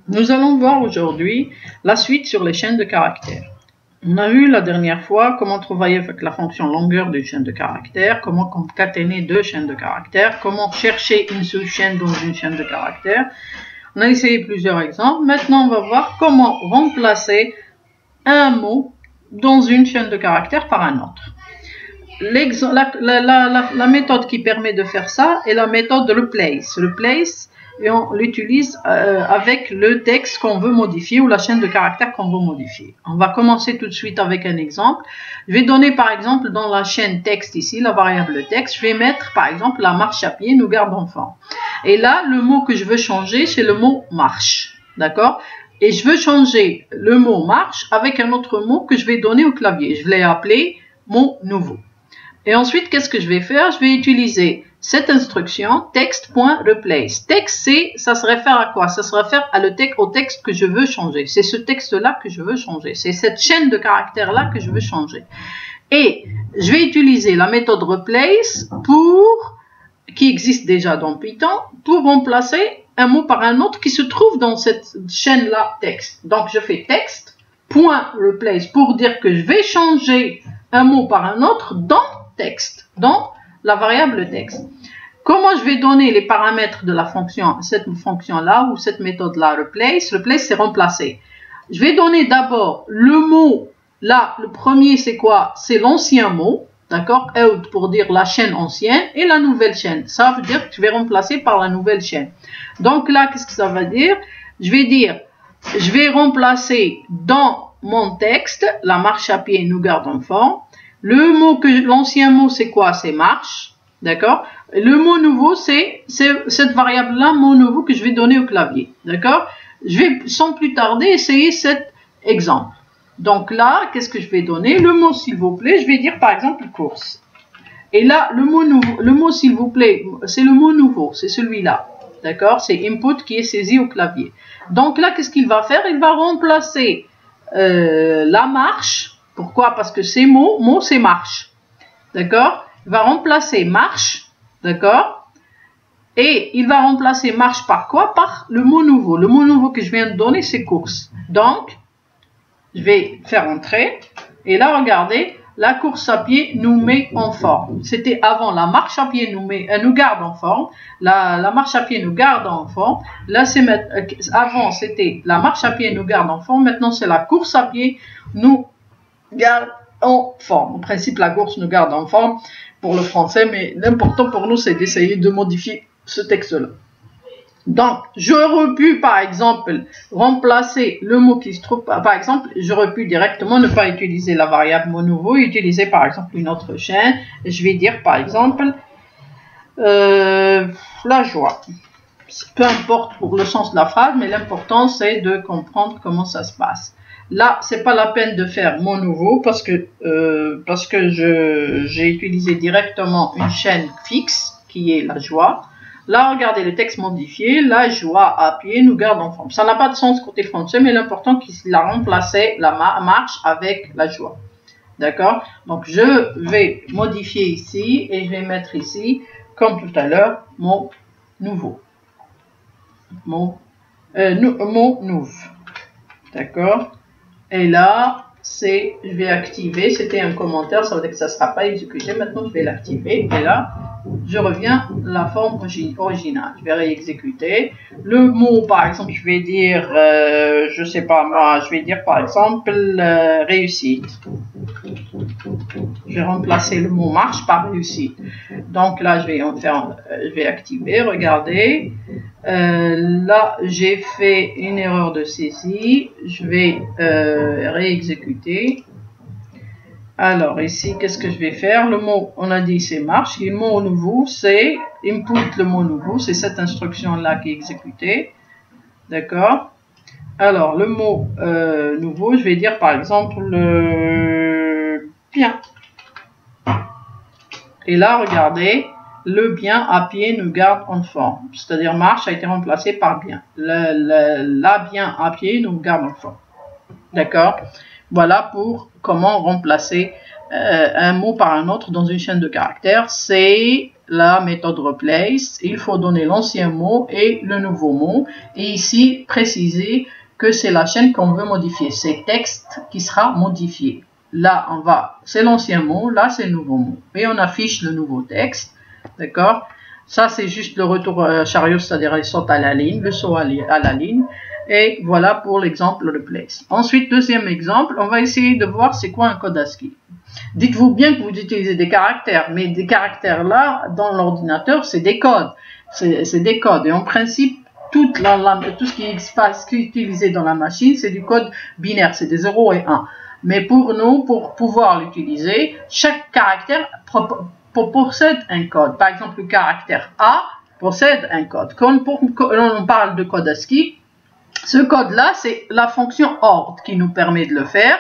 Nous allons voir aujourd'hui la suite sur les chaînes de caractères. On a vu la dernière fois comment travailler avec la fonction longueur d'une chaîne de caractères, comment concaténer deux chaînes de caractères, comment chercher une sous-chaîne dans une chaîne de caractères. On a essayé plusieurs exemples. Maintenant, on va voir comment remplacer un mot dans une chaîne de caractères par un autre. La méthode qui permet de faire ça est la méthode de replace. Replace, et on l'utilise avec le texte qu'on veut modifier ou la chaîne de caractères qu'on veut modifier. On va commencer tout de suite avec un exemple. Je vais donner par exemple dans la chaîne texte ici, la variable texte, je vais mettre par exemple la marche à pied, nous garde enfant. Et là, le mot que je veux changer, c'est le mot marche. D'accord? Et je veux changer le mot marche avec un autre mot que je vais donner au clavier. Je l'ai appelé mot nouveau. Et ensuite, qu'est-ce que je vais faire? Je vais utiliser cette instruction text.replace. Texte, ça se réfère à quoi? Ça se réfère au texte que je veux changer. C'est ce texte-là que je veux changer. C'est cette chaîne de caractères-là que je veux changer. Et je vais utiliser la méthode replace qui existe déjà dans Python, pour remplacer un mot par un autre qui se trouve dans cette chaîne-là texte. Donc, je fais text.replace pour dire que je vais changer un mot par un autre dans texte, dans la variable texte. Comment je vais donner les paramètres de la fonction, cette fonction-là ou cette méthode-là, replace? Replace, c'est remplacer. Je vais donner d'abord le mot, là, le premier, c'est quoi? C'est l'ancien mot, d'accord? Out pour dire la chaîne ancienne et la nouvelle chaîne. Ça veut dire que je vais remplacer par la nouvelle chaîne. Donc là, qu'est-ce que ça veut dire? Je vais dire, je vais remplacer dans mon texte, la marche à pied nous garde enfant. L'ancien mot, c'est quoi? C'est marche, d'accord? Le mot nouveau, c'est cette variable-là, mot nouveau, que je vais donner au clavier, d'accord? Je vais, sans plus tarder, essayer cet exemple. Donc là, qu'est-ce que je vais donner? Le mot, s'il vous plaît, je vais dire par exemple course. Et là, le mot, s'il vous plaît, c'est le mot nouveau, c'est celui-là, d'accord? C'est input qui est saisi au clavier. Donc là, qu'est-ce qu'il va faire? Il va remplacer la marche. Pourquoi? Parce que ces mots, c'est marche. D'accord? Il va remplacer marche. D'accord? Et il va remplacer marche par quoi? Par le mot nouveau. Le mot nouveau que je viens de donner, c'est course. Donc, je vais faire entrer. Et là, regardez, la course à pied nous met en forme. C'était avant la marche à pied nous garde en forme. La marche à pied nous garde en forme. Là, avant, c'était la marche à pied nous garde en forme. Maintenant, c'est la course à pied nous garde en forme. En principe, la course nous garde en forme pour le français, mais l'important pour nous, c'est d'essayer de modifier ce texte-là. Donc, j'aurais pu, par exemple, remplacer le mot qui se trouve, par exemple, j'aurais pu directement ne pas utiliser la variable mot nouveau, utiliser, par exemple, une autre chaîne. Je vais dire, par exemple, la joie. Peu importe pour le sens de la phrase, mais l'important, c'est de comprendre comment ça se passe. Là, c'est pas la peine de faire mot nouveau parce que j'ai utilisé directement une chaîne fixe qui est la joie. Là, regardez le texte modifié, la joie à pied nous garde en forme. Ça n'a pas de sens côté français, mais l'important qu'il a remplacé la marche avec la joie. D'accord? Donc, je vais modifier ici et je vais mettre ici, comme tout à l'heure, mot nouveau. Mot nouveau. D'accord? Et là, je vais activer, c'était un commentaire, ça veut dire que ça ne sera pas exécuté. Maintenant, je vais l'activer. Et là, je reviens à la forme originale. Je vais réexécuter. Le mot, par exemple, je vais dire, je sais pas moi, je vais dire par exemple réussite. Je vais remplacer le mot marche par réussite. Donc là, je vais activer, regardez. Là, j'ai fait une erreur de saisie. Je vais réexécuter. Alors ici, qu'est-ce que je vais faire? Le mot, on a dit c'est marche. Et le mot nouveau, c'est input le mot nouveau. C'est cette instruction-là qui est exécutée. D'accord? Alors, le mot nouveau, je vais dire par exemple bien. Et là, regardez. Le bien à pied nous garde en forme. C'est-à-dire marche a été remplacé par bien. La bien à pied nous garde en forme. D'accord? Voilà pour comment remplacer un mot par un autre dans une chaîne de caractères. C'est la méthode replace. Il faut donner l'ancien mot et le nouveau mot. Et ici, préciser que c'est la chaîne qu'on veut modifier. C'est texte qui sera modifié. Là, c'est l'ancien mot. Là, c'est le nouveau mot. Et on affiche le nouveau texte. D'accord? Ça, c'est juste le retour chariot, c'est-à-dire il saute à la ligne, le saut à la ligne. Et voilà pour l'exemple replace. Ensuite, deuxième exemple, on va essayer de voir c'est quoi un code ASCII. Dites-vous bien que vous utilisez des caractères, mais des caractères là, dans l'ordinateur, c'est des codes. C'est des codes. Et en principe, tout ce qui est utilisé dans la machine, c'est du code binaire, c'est des 0 et 1. Mais pour nous, pour pouvoir l'utiliser, chaque caractère possède un code. Par exemple, le caractère A possède un code. Quand on parle de code ASCII, ce code-là, c'est la fonction ORD qui nous permet de le faire.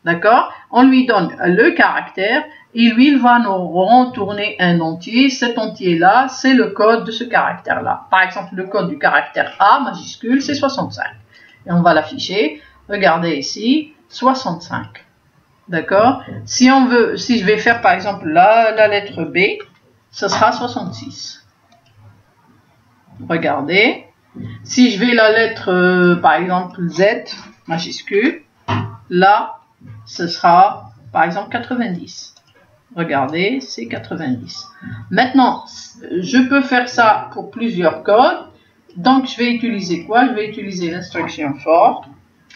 D'accord? On lui donne le caractère et lui, il va nous retourner un entier. Cet entier-là, c'est le code de ce caractère-là. Par exemple, le code du caractère A majuscule, c'est 65. Et on va l'afficher. Regardez ici, 65. D'accord? Si je vais faire par exemple la lettre B, ce sera 66. Regardez. Si je vais la lettre, par exemple, Z majuscule, là, ce sera, par exemple, 90. Regardez, c'est 90. Maintenant, je peux faire ça pour plusieurs codes. Donc, je vais utiliser quoi? Je vais utiliser l'instruction for,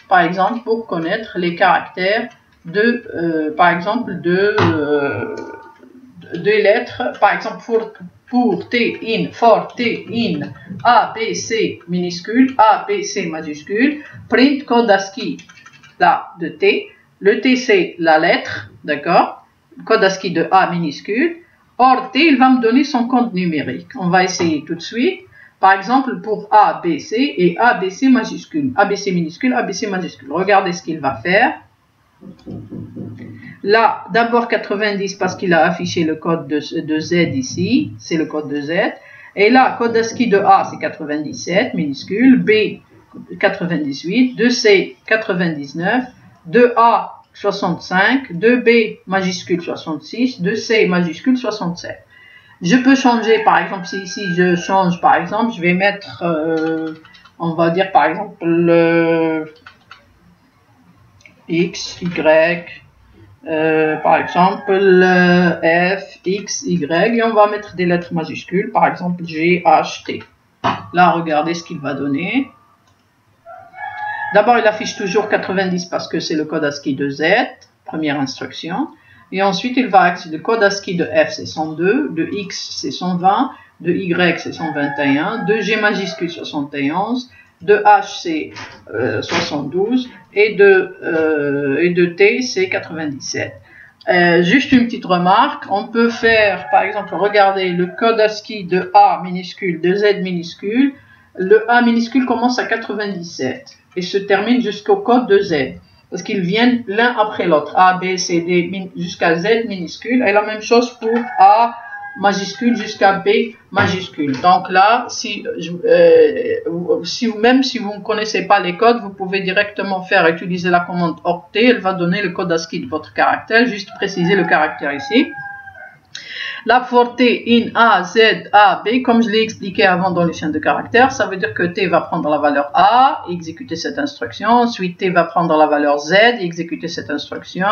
par exemple, pour connaître les caractères par exemple, de lettres. Par exemple, pour T in A, B, C minuscule, A, B, C majuscule, print code ASCII là de T. Le T, c'est la lettre, d'accord? Code ASCII de A minuscule. Or, T, il va me donner son code numérique. On va essayer tout de suite. Par exemple, pour A, B, C et A, B, C majuscule. A, B, C minuscule, A, B, C majuscule. Regardez ce qu'il va faire. Là, d'abord 90 parce qu'il a affiché le code de Z ici. C'est le code de Z. Et là, code ASCII de A, c'est 97 minuscule. B, 98. De C, 99. De A, 65. De B, majuscule 66. De C, majuscule 67. Je peux changer, par exemple, si ici je change, par exemple, je vais mettre, on va dire par exemple, le X, Y, par exemple, F, X, Y, et on va mettre des lettres majuscules, par exemple, G, H, T. Là, regardez ce qu'il va donner. D'abord, il affiche toujours 90 parce que c'est le code ASCII de Z, première instruction. Et ensuite, il va accéder. Le code ASCII de F, c'est 102. De X, c'est 120. De Y, c'est 121. De G majuscule, 71. De H, c'est 72. Et de T, c'est 97. Juste une petite remarque. On peut faire, par exemple, regardez le code ASCII de A minuscule, de Z minuscule. Le A minuscule commence à 97 et se termine jusqu'au code de Z. Parce qu'ils viennent l'un après l'autre, A, B, C, D, jusqu'à Z minuscule, et la même chose pour A majuscule jusqu'à B majuscule. Donc là, même si vous ne connaissez pas les codes, vous pouvez directement utiliser la commande octet, elle va donner le code ASCII de votre caractère, juste préciser le caractère ici. La for T in A, Z, A, B, comme je l'ai expliqué avant dans les chaînes de caractères, ça veut dire que T va prendre la valeur A et exécuter cette instruction. Ensuite, T va prendre la valeur Z et exécuter cette instruction.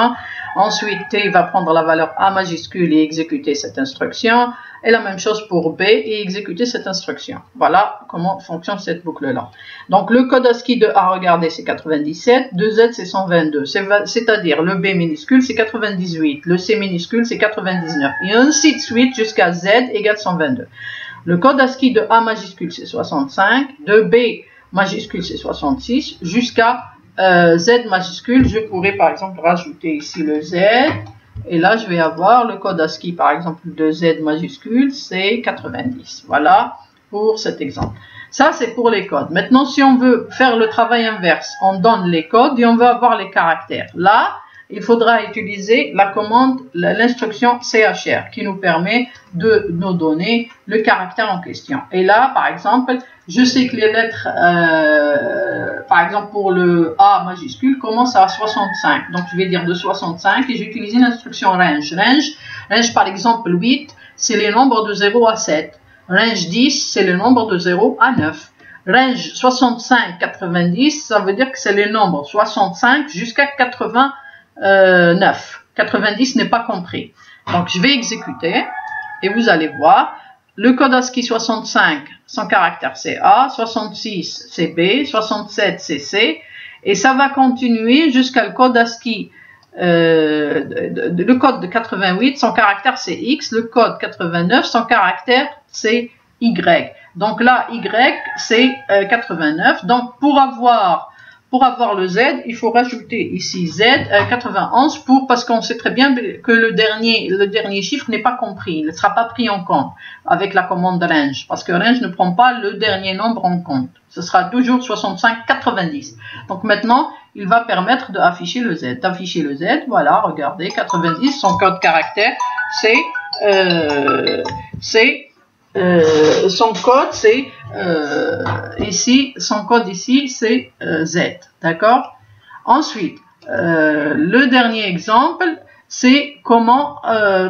Ensuite, T va prendre la valeur A majuscule et exécuter cette instruction. Et la même chose pour B et exécuter cette instruction. Voilà comment fonctionne cette boucle-là. Donc, le code ASCII de A, regardez, c'est 97. De Z, c'est 122. C'est-à-dire, le B minuscule, c'est 98. Le C minuscule, c'est 99. Et ainsi de suite jusqu'à Z égale 122. Le code ASCII de A majuscule, c'est 65. De B majuscule, c'est 66. Jusqu'à Z majuscule, je pourrais par exemple rajouter ici le Z. Et là, je vais avoir le code ASCII, par exemple, de Z majuscule, c'est 90. Voilà pour cet exemple. Ça, c'est pour les codes. Maintenant, si on veut faire le travail inverse, on donne les codes et on veut avoir les caractères. Là, il faudra utiliser la commande, l'instruction CHR, qui nous permet de nous donner le caractère en question. Et là, par exemple, je sais que les lettres, par exemple pour le A majuscule, commence à 65. Donc je vais dire de 65 et j'ai utilisé l'instruction range. Range par exemple 8, c'est les nombres de 0 à 7. Range 10, c'est le nombre de 0 à 9. Range 65-90, ça veut dire que c'est les nombres 65 jusqu'à 89. 90 n'est pas compris. Donc je vais exécuter et vous allez voir. Le code ASCII 65, son caractère c'est A, 66 c'est B, 67 c'est C, et ça va continuer jusqu'à le code ASCII, le code de 88, son caractère c'est X, le code 89, son caractère c'est Y. Donc là, Y c'est 89, donc pour avoir le Z, il faut rajouter ici Z 91 parce qu'on sait très bien que le dernier chiffre n'est pas compris, il ne sera pas pris en compte avec la commande range, parce que range ne prend pas le dernier nombre en compte. Ce sera toujours 65-90. Donc maintenant, il va permettre d'afficher le Z. Voilà, regardez, 90, son code caractère, son code c'est ici, son code ici c'est Z, d'accord. Ensuite, le dernier exemple, c'est comment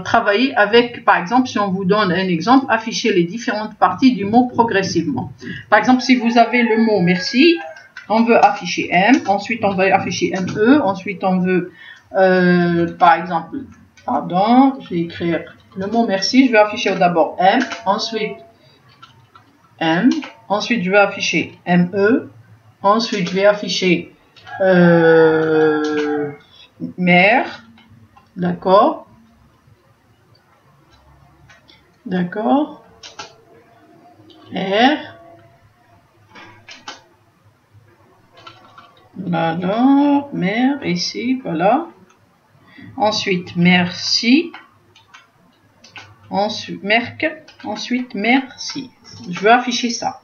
travailler avec, par exemple, si on vous donne un exemple, afficher les différentes parties du mot progressivement. Par exemple, si vous avez le mot merci, on veut afficher M, ensuite on va afficher ME, ensuite on veut, par exemple, pardon, je vais écrire le mot merci, je vais afficher d'abord M, ensuite M, ensuite je vais afficher ME, ensuite je vais afficher mère, d'accord, R, alors, mère, ici, voilà, ensuite merci, ensuite merci. Je veux afficher ça.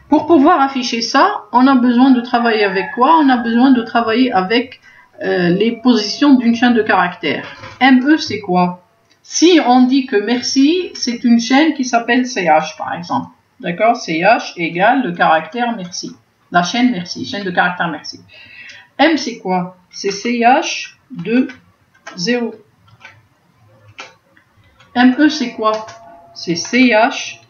Pour pouvoir afficher ça, on a besoin de travailler avec quoi? On a besoin de travailler avec les positions d'une chaîne de caractères. ME, c'est quoi? Si on dit que merci, c'est une chaîne qui s'appelle CH, par exemple. D'accord? CH égale le caractère merci. La chaîne merci, chaîne de caractère merci. M, c'est quoi? C'est CH de 0. ME, c'est quoi? C'est CH,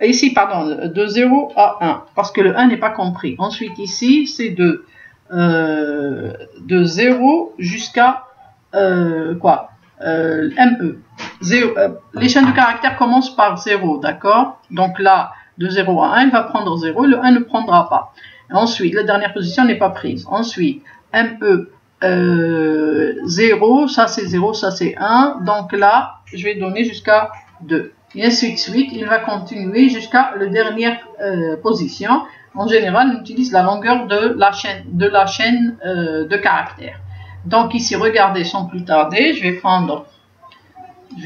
ici, pardon, de 0 à 1, parce que le 1 n'est pas compris. Ensuite, ici, c'est de 0 jusqu'à quoi? ME. Les chaînes de caractères commencent par 0, d'accord? Donc là, de 0 à 1, il va prendre 0, le 1 ne prendra pas. Ensuite, la dernière position n'est pas prise. Ensuite, ME, 0, ça c'est 0, ça c'est 1. Donc là, je vais donner jusqu'à 2. Et ainsi de suite, il va continuer jusqu'à la dernière position. En général, on utilise la longueur de la chaîne de caractères. Donc ici, regardez sans plus tarder, je vais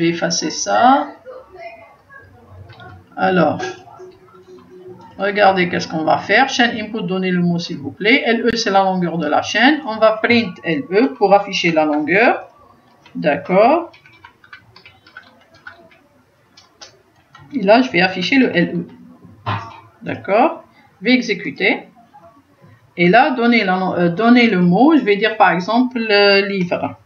effacer ça. Alors, regardez qu'est-ce qu'on va faire. Chaîne input, donnez le mot s'il vous plaît. LE, c'est la longueur de la chaîne. On va print LE pour afficher la longueur. D'accord. Et là, je vais afficher le LE. D'accord. Je vais exécuter. Et là, donner le mot. Je vais dire par exemple livre.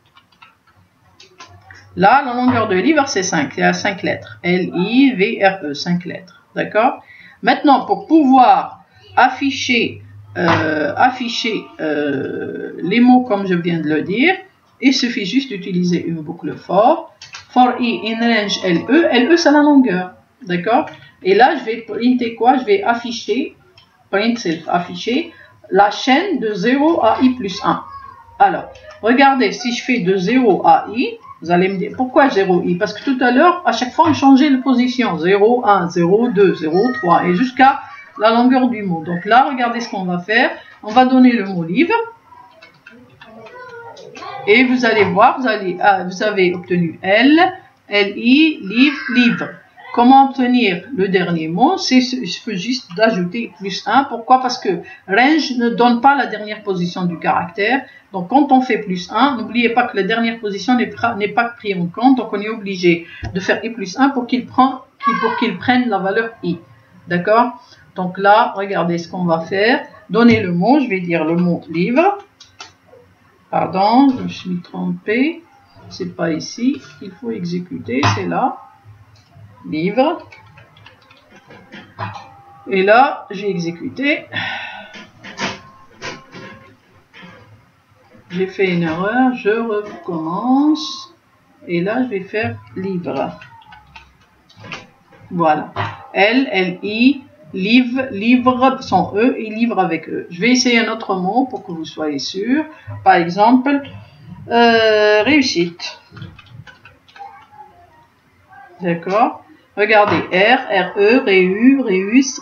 Là, la longueur de livre, c'est 5. Il y a 5 lettres. L-I-V-R-E, 5 lettres. D'accord. Maintenant, pour pouvoir afficher les mots comme je viens de le dire, il suffit juste d'utiliser une boucle for. For i in range LE. LE, c'est la longueur. D'accord? Et là, je vais printer quoi? Je vais afficher, print self, afficher la chaîne de 0 à i plus 1. Alors, regardez, si je fais de 0 à i, vous allez me dire, pourquoi 0i? Parce que tout à l'heure, à chaque fois, on changeait de position. 0, 1, 0, 2, 0, 3, et jusqu'à la longueur du mot. Donc là, regardez ce qu'on va faire. On va donner le mot livre. Et vous allez voir, vous avez obtenu L, L-I, livre. Comment obtenir le dernier mot? Il faut juste d'ajouter plus 1. Pourquoi? Parce que range ne donne pas la dernière position du caractère. Donc, quand on fait plus 1, n'oubliez pas que la dernière position n'est pas prise en compte. Donc, on est obligé de faire i plus 1 pour qu'il prenne la valeur i. D'accord? Donc là, regardez ce qu'on va faire. Donnez le mot, je vais dire le mot livre. Pardon, je me suis trompée. C'est pas ici. Il faut exécuter, c'est là. Livre. Et là, j'ai exécuté. J'ai fait une erreur, je recommence. Et là, je vais faire livre. Voilà. L-I, livre sans E et livre avec E. Je vais essayer un autre mot pour que vous soyez sûr. Par exemple, réussite. D'accord. Regardez, R-E, réu, réussi,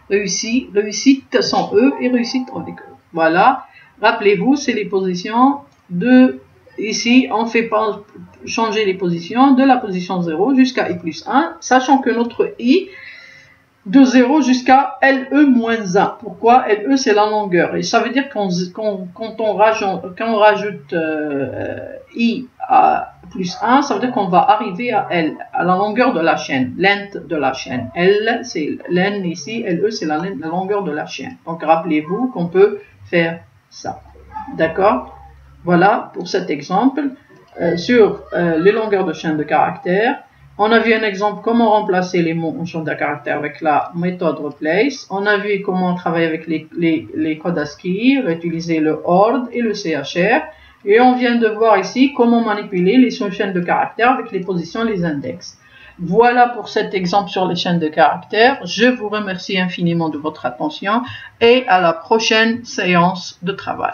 réussite sans E et réussite avec E. Voilà. Rappelez-vous, c'est les positions de... Ici, on ne fait pas changer les positions de la position 0 jusqu'à I plus 1, sachant que notre I, de 0 jusqu'à LE moins 1. Pourquoi? LE, c'est la longueur. Et ça veut dire quand on rajoute I à plus 1, ça veut dire qu'on va arriver à L, à la longueur de la chaîne, length de la chaîne. L, c'est len ici, LE, c'est la longueur de la chaîne. Donc, rappelez-vous qu'on peut faire ça. D'accord? Voilà pour cet exemple sur les longueurs de chaîne de caractères. On a vu un exemple comment remplacer les mots en chaîne de caractères avec la méthode replace. On a vu comment travailler avec les codes ASCII, utiliser le ORD et le CHR. Et on vient de voir ici comment manipuler les chaînes de caractères avec les positions et les index. Voilà pour cet exemple sur les chaînes de caractères. Je vous remercie infiniment de votre attention et à la prochaine séance de travail.